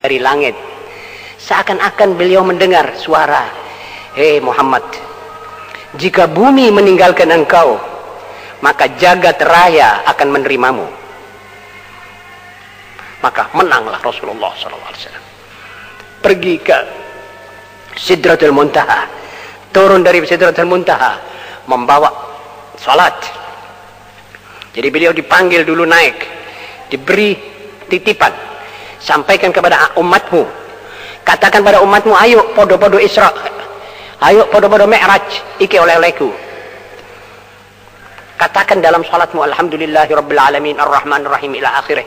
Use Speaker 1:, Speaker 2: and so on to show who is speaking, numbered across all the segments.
Speaker 1: dari langit. Seakan-akan beliau mendengar suara, "Hei Muhammad, jika bumi meninggalkan engkau, maka jagat raya akan menerimamu." Maka menanglah Rasulullah SAW. Pergi ke Sidratul Muntaha, turun dari Sidratul Muntaha, membawa salat. Jadi beliau dipanggil dulu naik, diberi titipan, sampaikan kepada umatmu, katakan pada umatmu, ayo podo-podo Isra, ayo podo-podo Mi'raj, iki oleh-olehku. Katakan dalam salatmu, alhamdulillahi rabbil alamin ar-rahmanir rahim ila akhirih.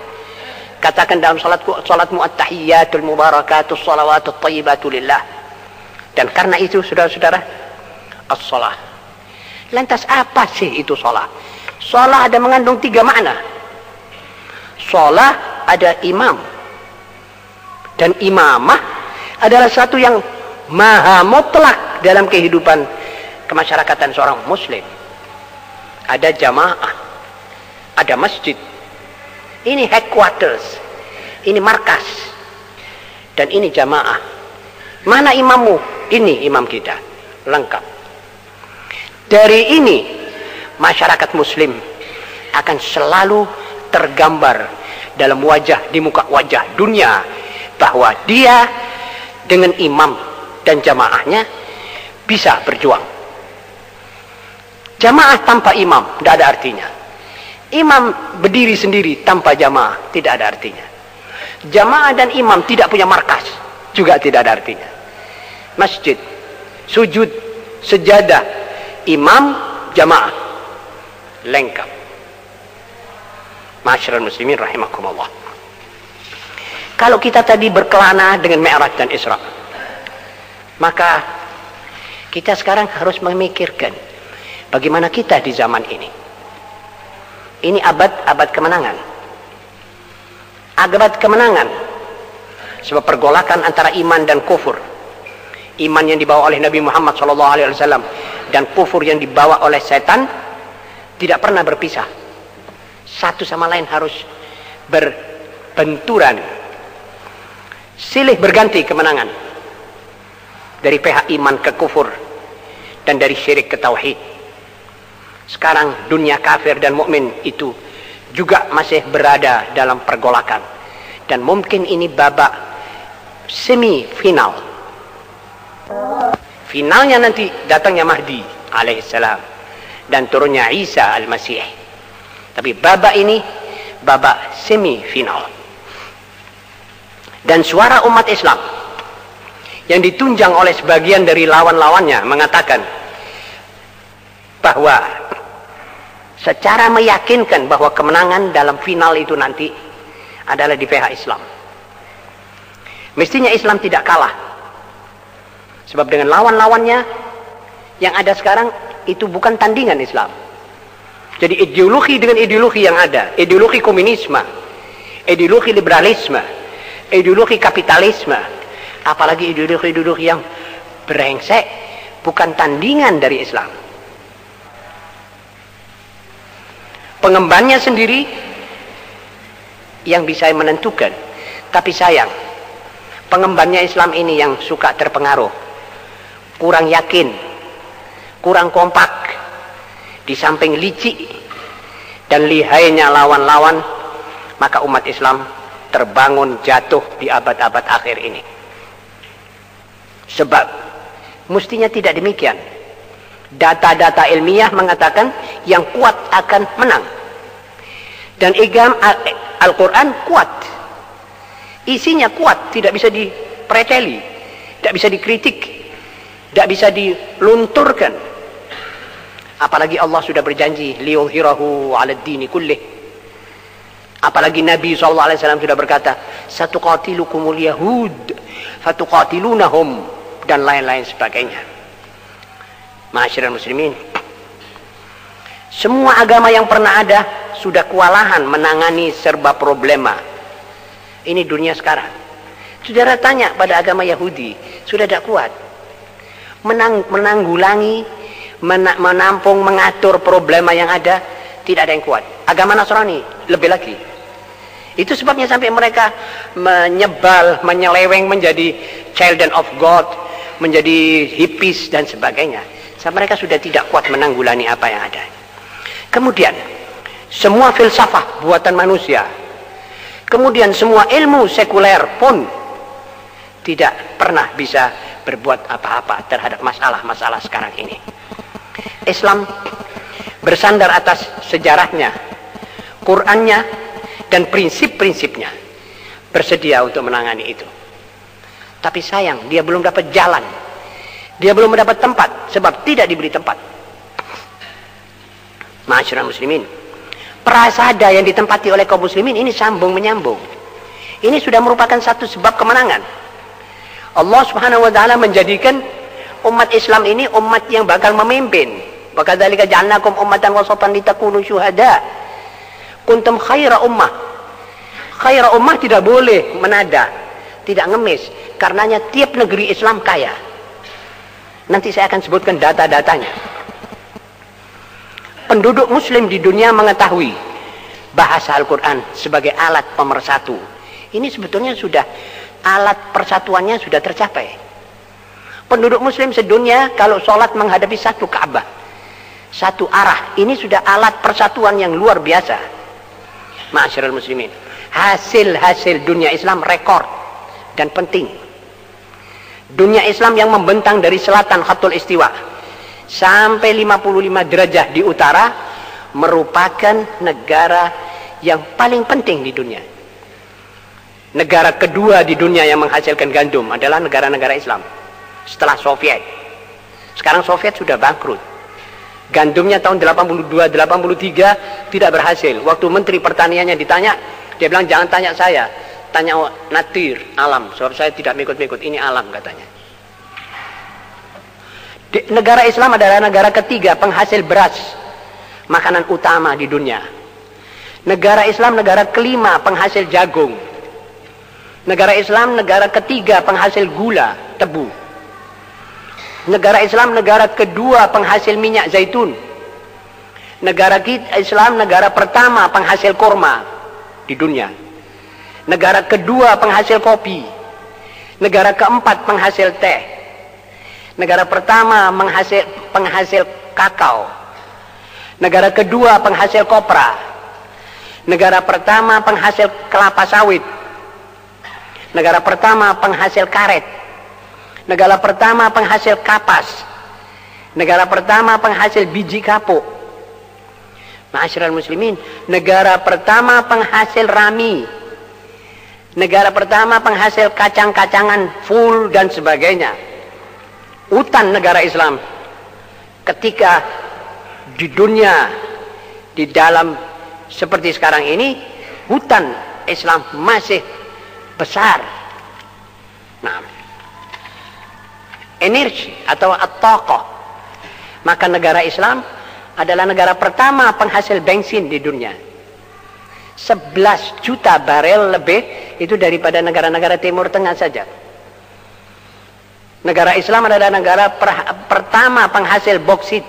Speaker 1: Katakan dalam salatmu at-tahiyyatul mubarakatus salawatut thayyibatu lillah. Dan karena itu saudara-saudara, as-shalah. Lantas apa sih itu shalah? Shalah ada mengandung 3 makna. Shalah ada imam, dan imamah adalah satu yang maha mutlak dalam kehidupan kemasyarakatan seorang muslim. Ada jamaah, ada masjid, ini headquarters, ini markas, dan ini jamaah. Mana imammu? Ini imam kita, lengkap. Dari ini masyarakat muslim akan selalu tergambar dalam wajah, di muka wajah dunia, bahwa dia dengan imam dan jamaahnya bisa berjuang. Jamaah tanpa imam tidak ada artinya. Imam berdiri sendiri tanpa jamaah tidak ada artinya. Jamaah dan imam tidak punya markas juga tidak ada artinya. Masjid, sujud, sejadah, imam, jamaah, lengkap. Masyarul muslimin rahimakumullah. Kalau kita tadi berkelana dengan Mi'raj dan Isra, maka kita sekarang harus memikirkan bagaimana kita di zaman ini. Ini abad kemenangan. Abad kemenangan. Sebab pergolakan antara iman dan kufur. Iman yang dibawa oleh Nabi Muhammad SAW dan kufur yang dibawa oleh setan tidak pernah berpisah. Satu sama lain harus berbenturan. Silih berganti kemenangan. Dari pihak iman ke kufur dan dari syirik ke tauhid. Sekarang dunia kafir dan mukmin itu juga masih berada dalam pergolakan, dan mungkin ini babak semifinal. Finalnya nanti datangnya Mahdi alaihissalam dan turunnya Isa al-Masih. Tapi babak ini babak semifinal. Dan suara umat Islam yang ditunjang oleh sebagian dari lawan-lawannya mengatakan bahwa secara meyakinkan bahwa kemenangan dalam final itu nanti adalah di pihak Islam. Mestinya Islam tidak kalah. Sebab dengan lawan-lawannya yang ada sekarang itu bukan tandingan Islam. Jadi ideologi dengan ideologi yang ada, ideologi komunisme, ideologi liberalisme, ideologi kapitalisme, apalagi ideologi-ideologi yang brengsek, bukan tandingan dari Islam. Pengembannya sendiri yang bisa menentukan. Tapi sayang, pengembannya Islam ini yang suka terpengaruh, kurang yakin, kurang kompak, di samping licik dan lihainya lawan-lawan, maka umat Islam terbangun jatuh di abad-abad akhir ini. Sebab mestinya tidak demikian. Data-data ilmiah mengatakan yang kuat akan menang. Dan Al-Quran kuat. Isinya kuat, tidak bisa dipreteli, tidak bisa dikritik, tidak bisa dilunturkan. Apalagi Allah sudah berjanji liyudhhirahu 'alad dini kullih. Apalagi Nabi SAW sudah berkata, satuqatilukumul yahud fatuqatilunahum, dan lain-lain sebagainya. Ma'asyiral muslimin, semua agama yang pernah ada sudah kewalahan menangani serba problema. Ini dunia sekarang. Saudara tanya pada agama Yahudi, sudah tidak kuat menanggulangi, menampung, mengatur problema yang ada, tidak ada yang kuat. Agama Nasrani lebih lagi, Itu sebabnya sampai mereka menyebal, menyeleweng menjadi children of God, menjadi hippies dan sebagainya. Mereka sudah tidak kuat menanggulangi apa yang ada. Kemudian semua filsafah buatan manusia, kemudian semua ilmu sekuler pun tidak pernah bisa berbuat apa-apa terhadap masalah-masalah sekarang ini. Islam bersandar atas sejarahnya, Qur'annya, dan prinsip-prinsipnya, bersedia untuk menangani itu. Tapi sayang, dia belum dapat jalan, dia belum mendapat tempat, sebab tidak diberi tempat. Ma'asyiral muslimin, prasada yang ditempati oleh kaum muslimin ini sambung menyambung. Ini sudah merupakan satu sebab kemenangan. Allah Subhanahu wa taala menjadikan umat Islam ini umat yang bakal memimpin. Wa kadzalika ja'alnakum ummatan wasatan litakunu syuhada. Kuntum khaira ummah. Khaira ummah tidak boleh menada, tidak ngemis, karenanya tiap negeri Islam kaya. Nanti saya akan sebutkan data-datanya. Penduduk muslim di dunia mengetahui bahasa Al-Quran sebagai alat pemersatu. Ini sebetulnya sudah alat persatuannya sudah tercapai. Penduduk muslim sedunia kalau sholat menghadapi satu Ka'bah, satu arah, ini sudah alat persatuan yang luar biasa. Ma'asyiral muslimin, hasil-hasil dunia Islam rekor dan penting. Dunia Islam yang membentang dari selatan Khatul Istiwa sampai 55 derajat di utara merupakan negara yang paling penting di dunia. Negara kedua di dunia yang menghasilkan gandum adalah negara-negara Islam setelah Soviet. Sekarang Soviet sudah bangkrut. Gandumnya tahun 82-83 tidak berhasil. Waktu Menteri Pertaniannya ditanya, dia bilang jangan tanya saya, tanya natir, alam, sebab saya tidak mengikut-mengikut, ini alam katanya. Negara Islam adalah negara ketiga penghasil beras, makanan utama di dunia. Negara Islam negara kelima penghasil jagung. Negara Islam negara ketiga penghasil gula, tebu. Negara Islam negara kedua penghasil minyak zaitun. Negara Islam negara pertama penghasil kurma di dunia. Negara kedua penghasil kopi. Negara keempat penghasil teh. Negara pertama penghasil kakao. Negara kedua penghasil kopra. Negara pertama penghasil kelapa sawit. Negara pertama penghasil karet. Negara pertama penghasil kapas. Negara pertama penghasil biji kapuk. Ma'asyiral muslimin, negara pertama penghasil rami. Negara pertama penghasil kacang-kacangan full dan sebagainya. Hutan negara Islam ketika di dunia di dalam seperti sekarang ini, hutan Islam masih besar. Nah, energi atau at-taqah, maka negara Islam adalah negara pertama penghasil bensin di dunia. 11 juta barel lebih itu daripada negara-negara Timur Tengah saja. Negara Islam adalah negara pertama penghasil boksit.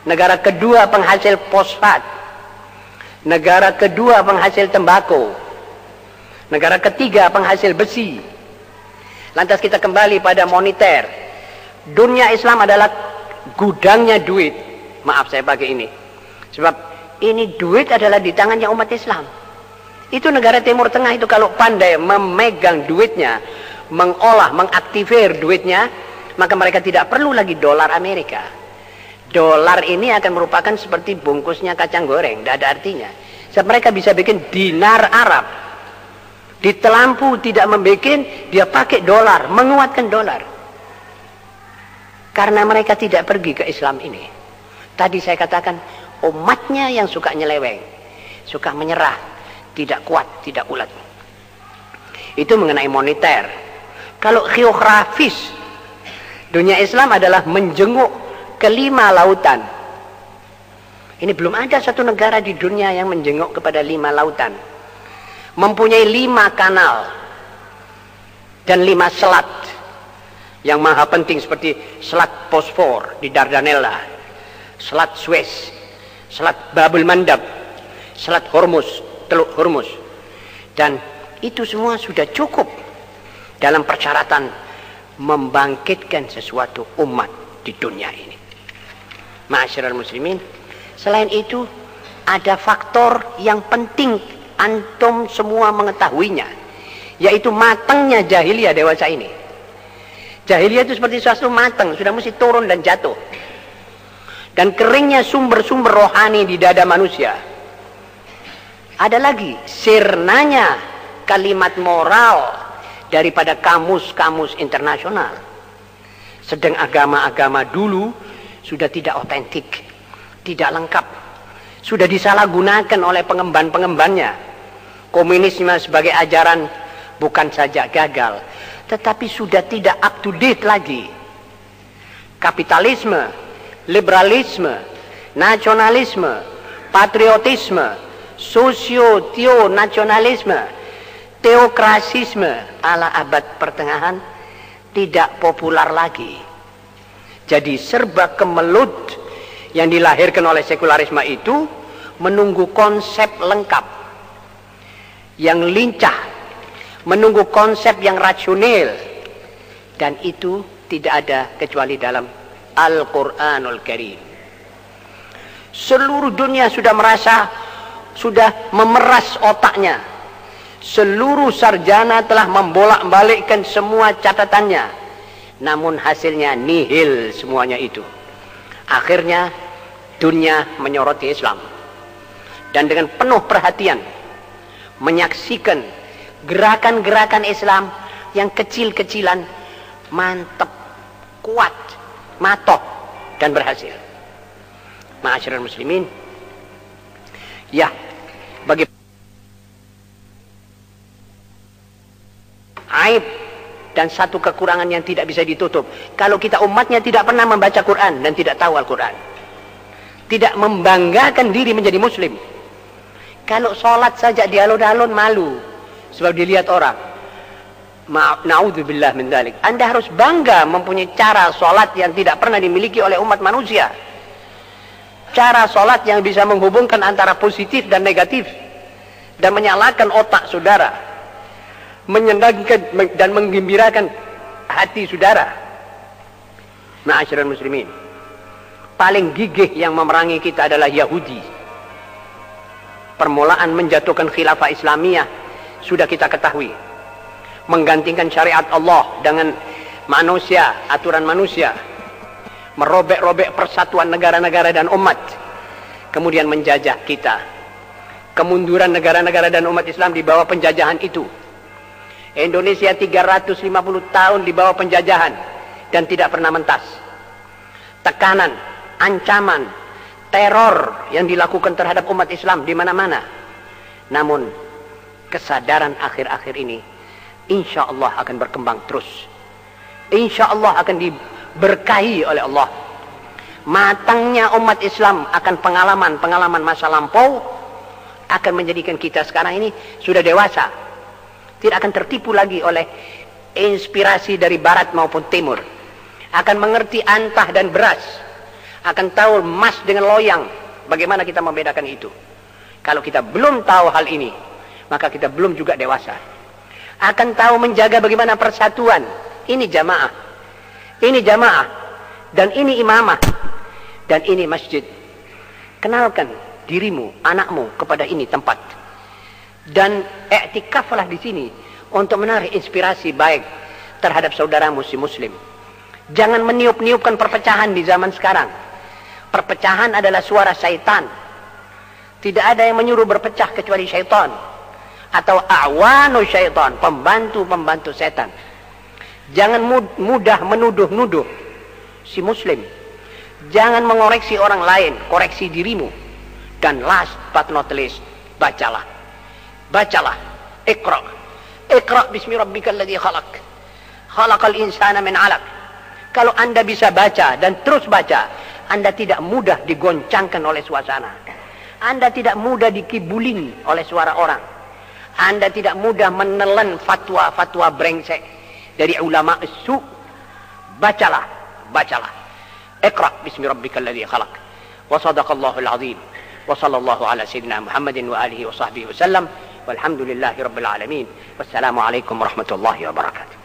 Speaker 1: Negara kedua penghasil fosfat. Negara kedua penghasil tembakau. Negara ketiga penghasil besi. Lantas kita kembali pada moneter. Dunia Islam adalah gudangnya duit. Maaf saya pakai ini. Sebab ini duit adalah di tangannya umat Islam. Itu negara Timur Tengah itu kalau pandai memegang duitnya, mengolah, mengaktifir duitnya, maka mereka tidak perlu lagi dolar Amerika. Dolar ini akan merupakan seperti bungkusnya kacang goreng, tidak ada artinya. Sebab mereka bisa bikin dinar Arab. Ditelampu tidak membuat, dia pakai dolar, menguatkan dolar. Karena mereka tidak pergi ke Islam ini. Tadi saya katakan umatnya yang suka nyeleweng, suka menyerah, tidak kuat, tidak ulet. Itu mengenai moneter. Kalau geografis, dunia Islam adalah menjenguk ke5 lautan. Ini belum ada satu negara di dunia yang menjenguk kepada 5 lautan. Mempunyai 5 kanal dan 5 selat yang maha penting seperti selat Bosfor di Dardanella, selat Suez, selat Babul Mandab, selat Hormuz, Teluk Hormuz. Dan itu semua sudah cukup dalam persyaratan membangkitkan sesuatu umat di dunia ini. Ma'asyiral muslimin, selain itu ada faktor yang penting antum semua mengetahuinya, yaitu matangnya jahiliyah dewasa ini. Jahiliyah itu seperti sesuatu matang, sudah mesti turun dan jatuh. Dan keringnya sumber-sumber rohani di dada manusia. Ada lagi sirnanya kalimat moral daripada kamus-kamus internasional. Sedang agama-agama dulu sudah tidak otentik, tidak lengkap, sudah disalahgunakan oleh pengemban-pengembannya. Komunisme sebagai ajaran bukan saja gagal, tetapi sudah tidak up to date lagi. Kapitalisme, liberalisme, nasionalisme, patriotisme, sosio-teo-nasionalisme, teokrasisme ala abad pertengahan tidak populer lagi. Jadi serba kemelut yang dilahirkan oleh sekularisme itu menunggu konsep lengkap, yang lincah, menunggu konsep yang rasional, dan itu tidak ada kecuali dalam Al-Quranul Karim. Seluruh dunia sudah merasa, sudah memeras otaknya. Seluruh sarjana telah membolak-balikkan semua catatannya, namun hasilnya nihil semuanya itu. Akhirnya dunia menyoroti Islam dan dengan penuh perhatian menyaksikan gerakan-gerakan Islam yang kecil-kecilan, mantap, kuat, matoh, dan berhasil. Ma'asyiral muslimin, ya, bagi aib dan satu kekurangan yang tidak bisa ditutup, kalau kita umatnya tidak pernah membaca Quran dan tidak tahu Al-Quran, tidak membanggakan diri menjadi muslim. Kalau sholat saja di alun-alun malu sebab dilihat orang. Na'udzubillah min dzalik. Anda harus bangga mempunyai cara sholat yang tidak pernah dimiliki oleh umat manusia. Cara sholat yang bisa menghubungkan antara positif dan negatif dan menyalakan otak saudara, menyenangkan dan menggembirakan hati saudara. Ma'asyiral muslimin, paling gigih yang memerangi kita adalah Yahudi. Permulaan menjatuhkan khilafah Islamiyah sudah kita ketahui, menggantikan syariat Allah dengan manusia, aturan manusia, merobek-robek persatuan negara-negara dan umat, kemudian menjajah kita. Kemunduran negara-negara dan umat Islam di bawah penjajahan itu. Indonesia 350 tahun di bawah penjajahan dan tidak pernah mentas. Tekanan, ancaman, teror yang dilakukan terhadap umat Islam di mana-mana. Namun kesadaran akhir-akhir ini insya Allah akan berkembang terus. Insya Allah akan diberkahi oleh Allah. Matangnya umat Islam akan pengalaman-pengalaman masa lampau akan menjadikan kita sekarang ini sudah dewasa, tidak akan tertipu lagi oleh inspirasi dari barat maupun timur, akan mengerti antah dan beras, akan tahu emas dengan loyang, bagaimana kita membedakan itu. Kalau kita belum tahu hal ini, maka kita belum juga dewasa. Akan tahu menjaga bagaimana persatuan. Ini jamaah, dan ini imamah, dan ini masjid. Kenalkan dirimu, anakmu kepada ini tempat, dan i'tikaflah di sini untuk menarik inspirasi baik terhadap saudaramu si muslim. Jangan meniup-niupkan perpecahan di zaman sekarang. Perpecahan adalah suara syaitan. Tidak ada yang menyuruh berpecah kecuali syaitan atau a'wanu syaitan, pembantu-pembantu setan. Jangan mudah menuduh-nuduh si muslim. Jangan mengoreksi orang lain, koreksi dirimu. Dan last but not least, bacalah. Bacalah. Iqra. Iqra bismi rabbikal ladzi khalaq. Khalaqal insana min 'alaq. Kalau Anda bisa baca dan terus baca, Anda tidak mudah digoncangkan oleh suasana. Anda tidak mudah dikibulin oleh suara orang. Anda tidak mudah menelan fatwa-fatwa brengsek dari ulama su. Bacalah, bacalah. Iqra bismi rabbikal ladzi khalaq. Wa sadaqallahul azim. Wa sallallahu ala sayyidina Muhammadin wa alihi wa sahbihi wasallam. Walhamdulillahi rabbil alamin. Wassalamualaikum warahmatullahi wabarakatuh.